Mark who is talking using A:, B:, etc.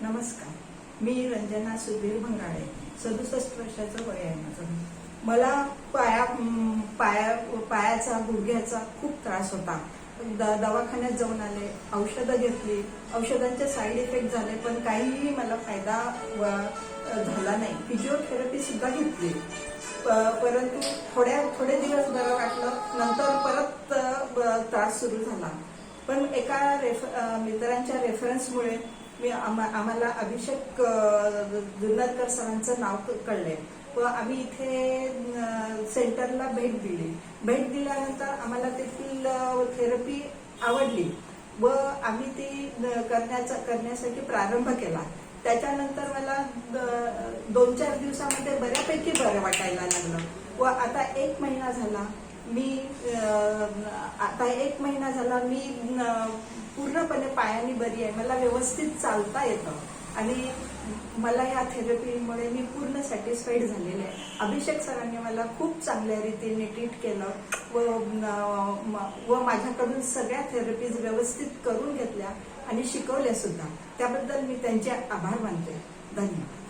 A: नमस्कार, मी रंजना सुधीर भंगाडे. 67 वर्षाचं वय आहे माझं. मला पायाचा गुडघ्याचा खूप त्रास होता. दवाखान्यात जाऊन आले, औषधं घेतली, औषधांचे साईड इफेक्ट झाले, पण काहीही मला फायदा झाला नाही. फिजिओथेरपी सुद्धा घेतली, परंतु थोडे दिवस बरं वाटलं. नंतर परत त्रास सुरू झाला. पण एका मित्रांच्या रेफरन्समुळे आम्हाला अभिषेक जुन्नरकर सरांचं नाव कळले व आम्ही इथे सेंटरला भेट दिली. भेट दिल्यानंतर आम्हाला तेथील थेरपी आवडली व आम्ही ती करण्यासाठी प्रारंभ केला. त्याच्यानंतर मला 2-4 दिवसामध्ये बऱ्यापैकी बरं वाटायला लागलं व आता एक महिना झाला मी पूर्णपणे पायाने बरी आहे. मला व्यवस्थित चालता येतं आणि मला या थेरपीमुळे मी पूर्ण सॅटिस्फाईड झालेले आहे. अभिषेक सरांनी मला खूप चांगल्या रीतीने ट्रीट केलं व माझ्याकडून सगळ्या थेरपीज व्यवस्थित करून घेतल्या आणि शिकवल्या सुद्धा. त्याबद्दल मी त्यांचे आभार मानते. धन्यवाद.